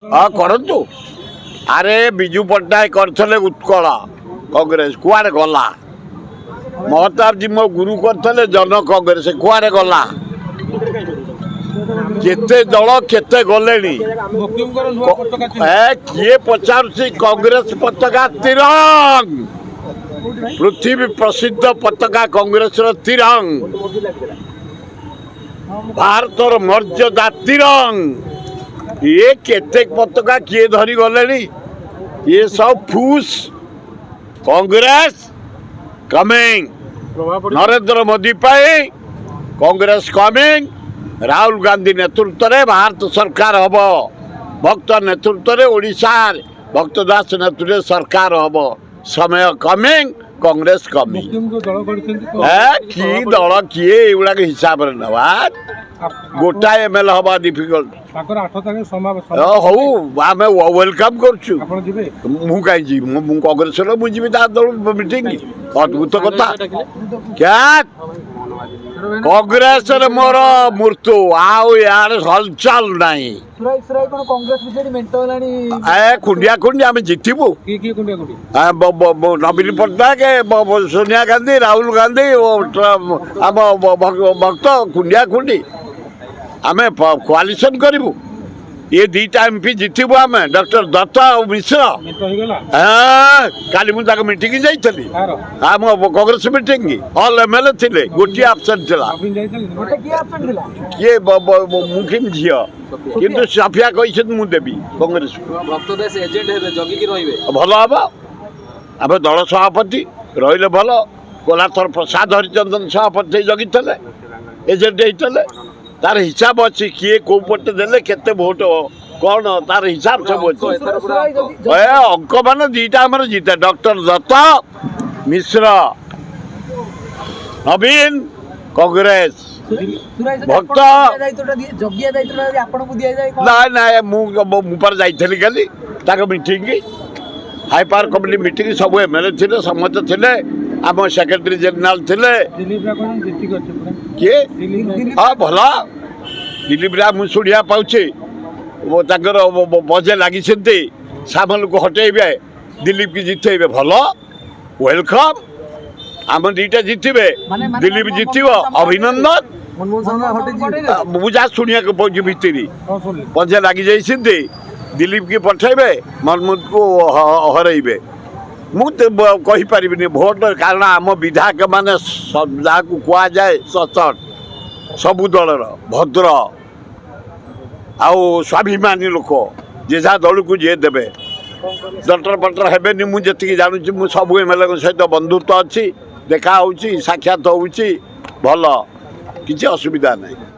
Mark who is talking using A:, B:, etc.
A: हाँ करतु अरे विजु पट्टनायक करथले उत्कल कांग्रेस कुआरे गला महताब जी मो गुरु करथले जन कांग्रेस कुआरे गला केते दल केते गलेनी किए पचारुछि कांग्रेस पताका तिरंग पृथ्वी प्रसिद्ध पताका कांग्रेस तिरंग भारतर मर्यादा तिरंग ये केते पताका किए धरी गले ये सब फूस कांग्रेस कमिंग नरेंद्र मोदी पाई कांग्रेस कमिंग राहुल गांधी नेतृत्व में भारत सरकार हम भक्त नेतृत्व में ओडिशा भक्तदास नेतृत्व सरकार हम समय कमिंग कांग्रेस कमिंग कि दल किए युवा हिसाब से नवा गोटा एमएल हवा डिफिकल्ट हौ आम वेलकम करुँ कांग्रेस मुझे दल मीटिंग अद्भुत कथा क्या कांग्रेस मोर मृत्यु आउ यार हलचल नहीं खुंडिया खुंडी आम जितबू नवीन पट्टनायक सोनिया गांधी राहुल गांधी आम भक्त खुंडिया खुंडी आम कोआलिशन करूँ ये दीटा एमपी जितबू आम डॉक्टर दत्त और मिश्र काली मुझे मीटिंग जाइली आम कांग्रेस मीटिंग ऑल एमएलए थे गोटे आबसेंट किए मुखिम झील कि सफिया कही मुझे कांग्रेस भल हम आम दल सभापति रही भल कोलाथर प्रसाद हरिचंदन सभापति जगी एजेंट होते तार हिसाब अच्छी किए कौ पटे देले केते भोट कौन तार हिसाब सब अच्छे अंक मान दीटा आम जीते डॉक्टर दत्त मिश्र नवीन कांग्रेस भक्त ना मुझे जाइली खाली meeting high power committee meeting सब एमएलए थे समस्त थे आम सेक्रेटरी जेनेल थे किए हाँ भल दिलीप राय मुझे शुणा पाचे बजे लगी सामल को हटेबे दिलीप की जितेबे भल वेलकम आम दीटा जितबे दिलीप जितब अभिनंदन मुझे शुणा पड़े भितर बजे लगी जाइए दिलीप की पठेबे मनमोहन को हरइबे मुझे भोट कारण आम विधायक मैंने जहाँ को कह जाए सचट सबू दलर भद्र आउ स्वाभिमानी लोक जे जहाँ दल को जी देवे डटर पटर हेबेनि मुझे जानूँ मुझे सब एमएलए सहित बंधुत्व अच्छी देखा साक्षात हो भल किसी असुविधा नहीं।